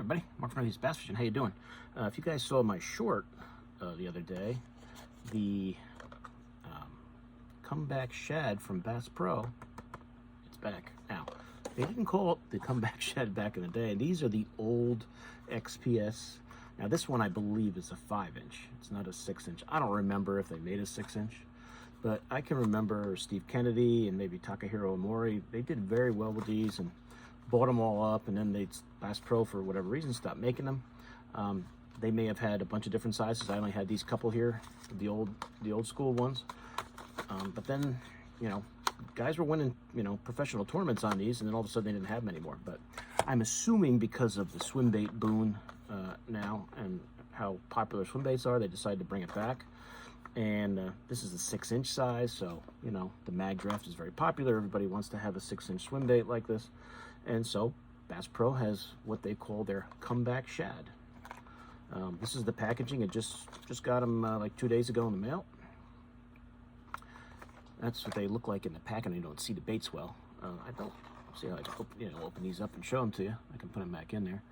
everybody, Mark from Northeast Bass Fishing. How you doing? If you guys saw my short the other day, the comeback shad from Bass Pro, it's back now. They didn't call it the comeback shad back in the day. These are the old XPS. Now this one I believe is a 5-inch. It's not a 6-inch. I don't remember if they made a 6-inch, but I can remember Steve Kennedy and maybe Takahiro Omori. They did very well with these and bought them all up, and then Bass Pro, for whatever reason, stopped making them. They may have had a bunch of different sizes. I only had these couple here, the old school ones. But then, you know, guys were winning, you know, professional tournaments on these, and then all of a sudden they didn't have them anymore. But I'm assuming because of the swim bait boom now and how popular swim baits are, they decided to bring it back. And this is a 6-inch size, so, you know, the mag draft is very popular. Everybody wants to have a 6-inch swim bait like this. And so Bass Pro has what they call their comeback shad. This is the packaging. It just got them like 2 days ago in the mail. That's what they look like in the pack, and you don't see the baits well. I don't see how I can open these up and show them to you. I can put them back in there.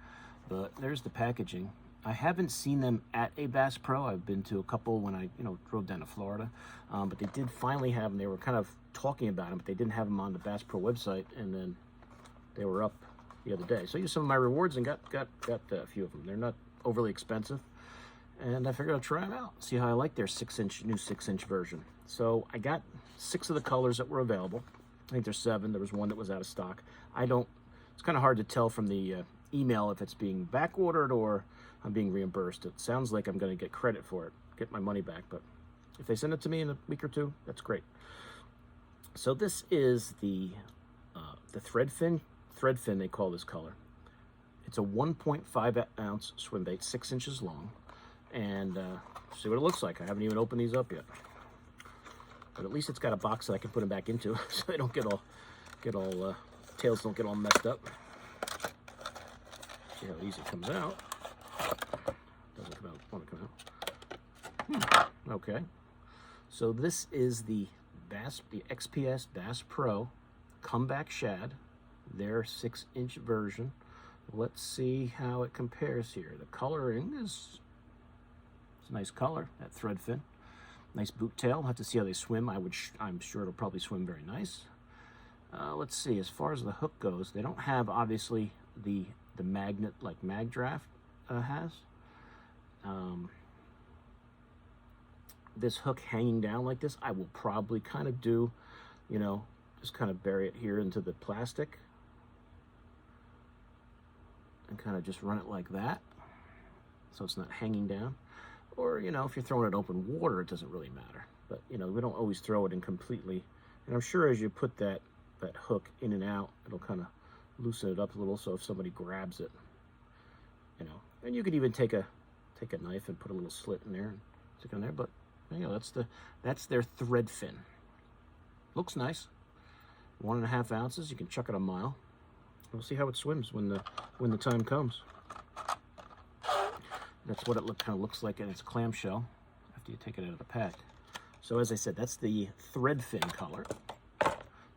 But there's the packaging. I haven't seen them at a Bass Pro. I've been to a couple when I drove down to Florida. But they did finally have them. They were kind of talking about them, but they didn't have them on the Bass Pro website, and then they were up the other day. So I used some of my rewards and got a few of them. They're not overly expensive, and I figured I'd try them out, see how I like their new 6-inch version. So I got 6 of the colors that were available. I think there's 7. There was one that was out of stock. It's kind of hard to tell from the email if it's being back ordered or I'm being reimbursed. It sounds like I'm going to get credit for it, get my money back, but if they send it to me in a week or two, that's great. So this is the Threadfin. Threadfin, they call this color. It's a 1.5 ounce swim bait, 6 inches long, and see what it looks like. I haven't even opened these up yet, but at least it's got a box that I can put them back into, so they don't get all tails don't get all messed up. See how easy it comes out. Doesn't come out. Want to come out? Okay. So this is the XPS Bass Pro comeback shad, their 6-inch version. Let's see how it compares here. The coloring it's a nice color, that Threadfin. Nice boot tail. We'll have to see how they swim. I'm sure it'll probably swim very nice. Let's see, as far as the hook goes, they don't have, obviously, the magnet like Mag Draft has. This hook hanging down like this, I will probably kind of do, just kind of bury it here into the plastic and kind of just run it like that so it's not hanging down. Or, if you're throwing it open water, it doesn't really matter. But, we don't always throw it in completely. And I'm sure as you put that hook in and out, it'll kind of loosen it up a little, so if somebody grabs it, and you could even take a knife and put a little slit in there and stick it in there. But that's their Threadfin. Looks nice. 1.5 ounces. You can chuck it a mile. We'll see how it swims when the time comes. That's what it kind of looks like in its clamshell after you take it out of the pack. So as I said, that's the Threadfin color.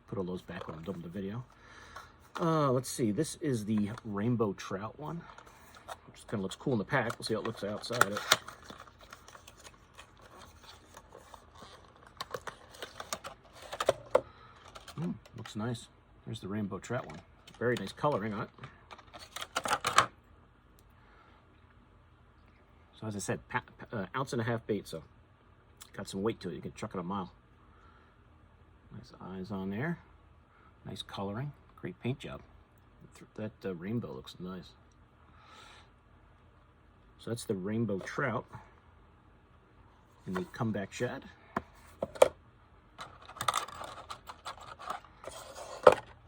Put all those back when I'm done with the video. Let's see. This is the rainbow trout one, which kind of looks cool in the pack. We'll see how it looks outside it. Looks nice. There's the rainbow trout one. Very nice coloring on it. So as I said, 1.5 ounce bait, so got some weight to it. You can chuck it a mile. Nice eyes on there. Nice coloring. Great paint job. That rainbow looks nice. So that's the rainbow trout in the comeback shad.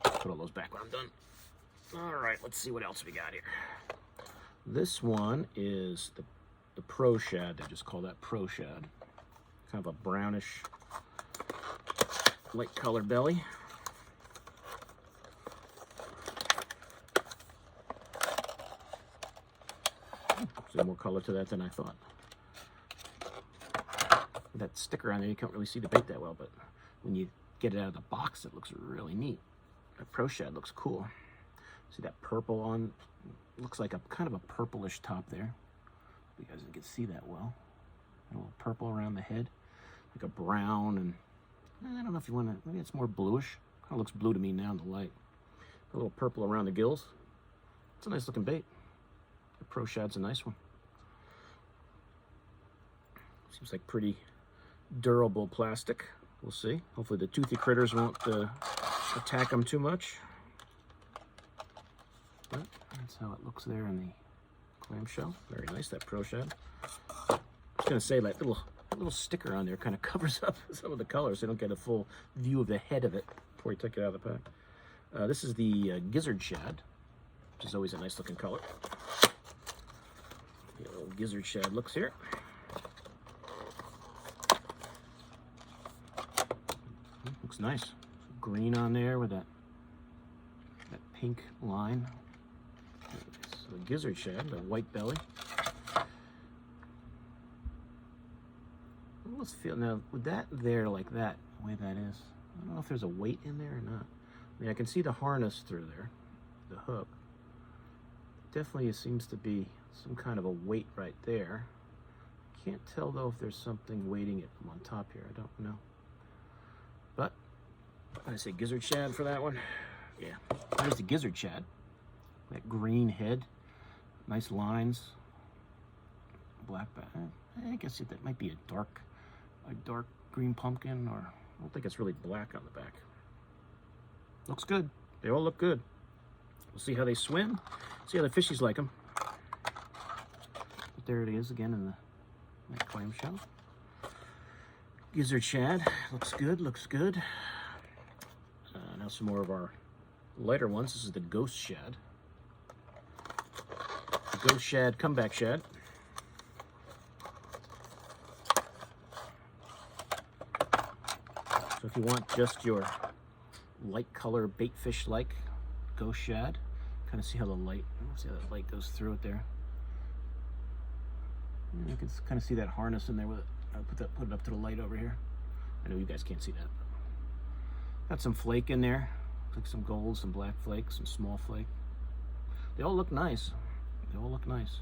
Put all those back when I'm done. All right, let's see what else we got here. This one is the Pro Shad. They just call that Pro Shad. Kind of a brownish, light colored belly. There's more color to that than I thought. With that sticker on there, you can't really see the bait that well, but when you get it out of the box, it looks really neat. That Pro Shad looks cool. See that purple on looks like a kind of a purplish top there. You guys can see that well. A little purple around the head, like a brown, and I don't know if you want to, maybe it's more bluish. Kind of looks blue to me now in the light. A little purple around the gills. It's a nice looking bait. The Pro Shad's a nice one. Seems like pretty durable plastic. We'll see. Hopefully the toothy critters won't attack them too much. But that's how it looks there in the clamshell. Very nice, that Pro Shad. I was going to say, that little sticker on there kind of covers up some of the colors so you don't get a full view of the head of it before you take it out of the pack. This is the Gizzard Shad, which is always a nice looking color. The little Gizzard Shad looks here. Looks nice. Green on there with that pink line. So the Gizzard Shad, the white belly. I almost feel, now with that there like that, the way that is, I don't know if there's a weight in there or not. I mean, I can see the harness through there, the hook. Definitely seems to be some kind of a weight right there. Can't tell though if there's something weighting it on top here. I don't know. But I say Gizzard Shad for that one. Yeah, there's the Gizzard Shad. That green head, nice lines, black back. I guess that might be a dark green pumpkin, or I don't think it's really black on the back. Looks good. They all look good. We'll see how they swim. See how the fishies like them. But there it is again in that clamshell. Gizzard Shad looks good. Looks good. Now some more of our lighter ones. This is the Ghost Shad. The Ghost Shad, Comeback Shad. So if you want just your light color bait fish like Ghost Shad, kind of see how the light, see how that light goes through it there. You can kind of see that harness in there with it. I'll put it up to the light over here. I know you guys can't see that. Got some flake in there, like some gold, some black flake, some small flake. They all look nice. They all look nice.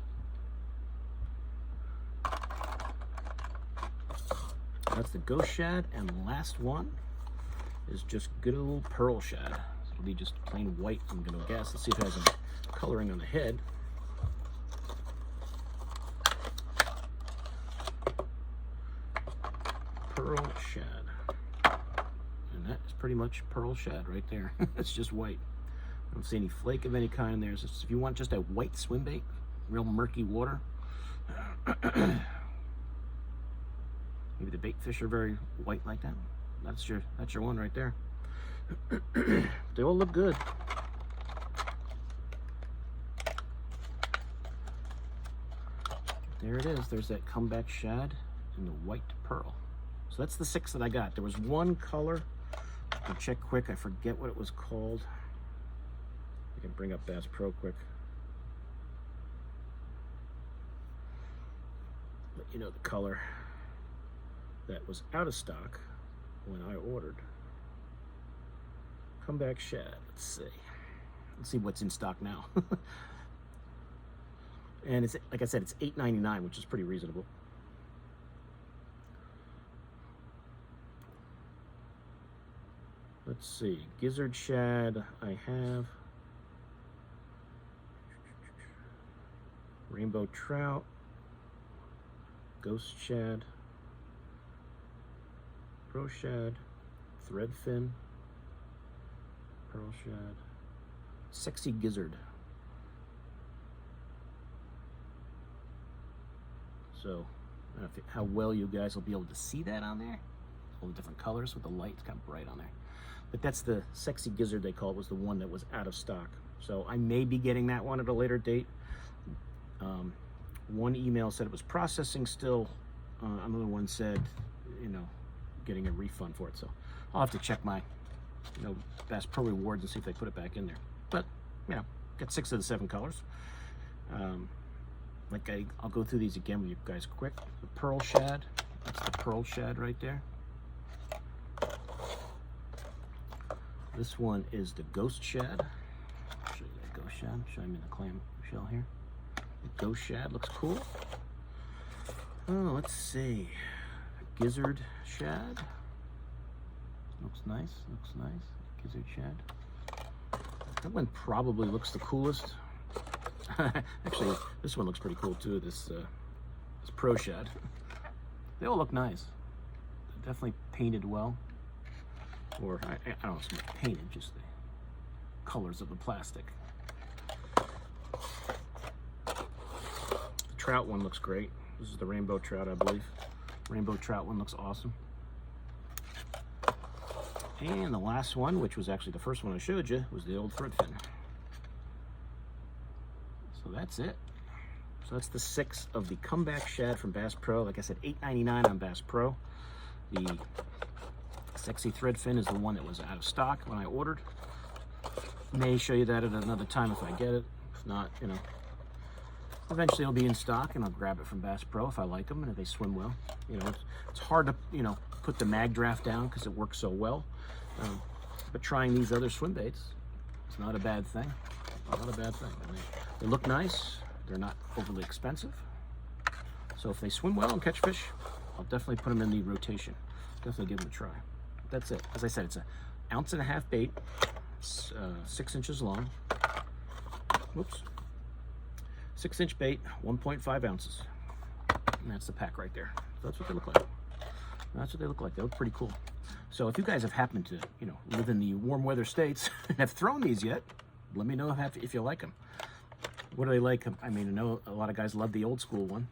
That's the Ghost Shad, and the last one is just good old Pearl Shad. So it'll be just plain white, I'm gonna guess. Let's see if it has any coloring on the head. Pearl Shad. And that is pretty much Pearl Shad right there. It's just white. I don't see any flake of any kind in there. So if you want just a white swim bait, real murky water, maybe the bait fish are very white like that. That's your one right there. They all look good. There it is. There's that Comeback Shad and the white pearl. So that's the 6 that I got. There was one color. I'll check quick. I forget what it was called. I can bring up Bass Pro quick. Let you know the color that was out of stock when I ordered. Comeback Shad. Let's see. Let's see what's in stock now. And it's, like I said, it's $8.99, which is pretty reasonable. Let's see. Gizzard Shad I have. Rainbow Trout. Ghost Shad. Pro Shad. Threadfin. Pearl Shad. Sexy Gizzard. So, I don't know how well you guys will be able to see that on there. All the different colors with the light, it's kind of bright on there. But that's the Sexy Gizzard, they call it, was the one that was out of stock. So I may be getting that one at a later date. One email said it was processing still. Another one said, you know, getting a refund for it. So I'll have to check my, you know, Bass Pro rewards and see if they put it back in there. But, you know, got 6 of the 7 colors. I'll go through these again with you guys quick. The Pearl Shad, that's the Pearl Shad right there. This one is the Ghost Shad. I'll show you that Ghost shad. Show him in the clam shell here. The ghost shad looks cool. Oh, let's see. Gizzard shad. Looks nice. Looks nice. Gizzard shad. That one probably looks the coolest. Actually, this one looks pretty cool too. This pro shad. They all look nice. They're definitely painted well. Or I don't know, it's painted, just the colors of the plastic. The trout one looks great. This is the rainbow trout, I believe. Rainbow trout one looks awesome. And the last one, which was actually the first one I showed you, was the old Threadfin. So that's it. So that's the 6 of the comeback shad from Bass Pro. Like I said, $8.99 on Bass Pro. The Sexy Threadfin is the one that was out of stock when I ordered. May show you that at another time if I get it. If not, you know, eventually it'll be in stock and I'll grab it from Bass Pro if I like them and if they swim well. You know, it's hard to, you know, put the mag draft down because it works so well. But trying these other swim baits, it's not a bad thing. Not a bad thing. They look nice. They're not overly expensive. So if they swim well and catch fish, I'll definitely put them in the rotation. Definitely give them a try. That's it. As I said, it's an 1.5 ounce bait, 6 inches long. Whoops. 6-inch bait, 1.5 ounces. And that's the pack right there. So that's what they look like. That's what they look like. They look pretty cool. So if you guys have happened to, you know, live in the warm weather states and have thrown these yet, let me know if you like them. What do they like? I mean, I know a lot of guys love the old school one.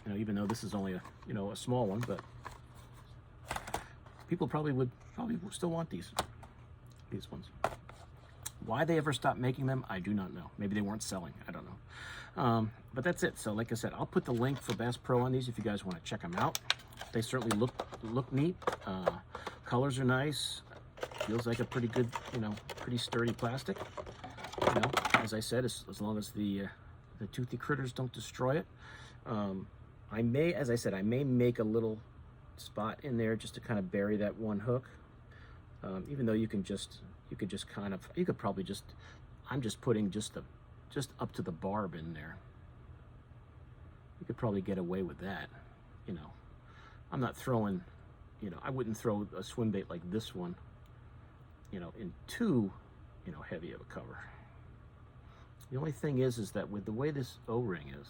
You know, even though this is only a, you know, a small one, but people probably still want these ones. Why they ever stopped making them, I do not know. Maybe they weren't selling. I don't know. But that's it. So like I said, I'll put the link for Bass Pro on these if you guys want to check them out. They certainly look neat. Colors are nice. Feels like a pretty good, you know, pretty sturdy plastic. You know, as I said, as long as the toothy critters don't destroy it. I may, as I said, I may make a little spot in there just to kind of bury that one hook. Even though you could probably just, I'm just putting just up to the barb in there. You could probably get away with that, you know. I'm not throwing, you know, I wouldn't throw a swim bait like this one, you know, in too, you know, heavy of a cover. The only thing is that with the way this O-ring is,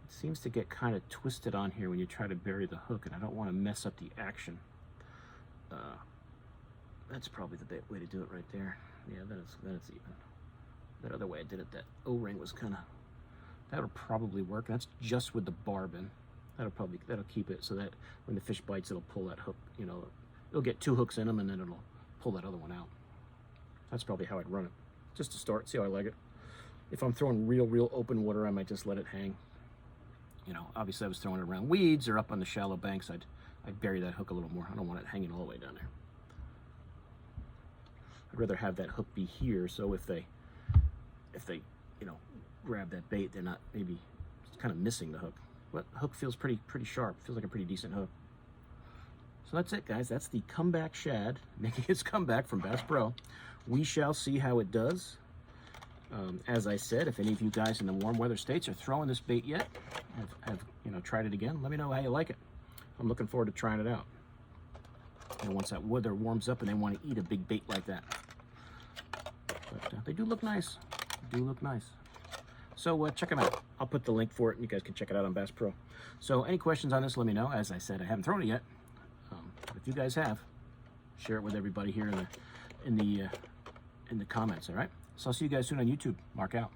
it seems to get kind of twisted on here when you try to bury the hook, and I don't want to mess up the action. That's probably the way to do it right there. Yeah, then it's even. That other way I did it, that O-ring was kind of, that'll probably work. That's just with the barb in. That'll keep it so that when the fish bites, it'll pull that hook, you know, it'll get 2 hooks in them and then it'll pull that other one out. That's probably how I'd run it. Just to start, see how I like it. If I'm throwing real open water, I might just let it hang. You know, obviously I was throwing it around weeds or up on the shallow banks, I'd bury that hook a little more. I don't want it hanging all the way down there. I'd rather have that hook be here, so if they, you know, grab that bait, they're not maybe kind of missing the hook. But the hook feels pretty sharp. Feels like a pretty decent hook. So that's it, guys. That's the comeback shad making its comeback from Bass Pro. We shall see how it does. As I said, if any of you guys in the warm weather states are throwing this bait yet, have you know, tried it again, let me know how you like it. I'm looking forward to trying it out. And once that weather warms up and they want to eat a big bait like that. But they do look nice. They do look nice. So check them out. I'll put the link for it and you guys can check it out on Bass Pro. So any questions on this, let me know. As I said, I haven't thrown it yet. If you guys have, share it with everybody here in the comments, all right? So I'll see you guys soon on YouTube. Mark out.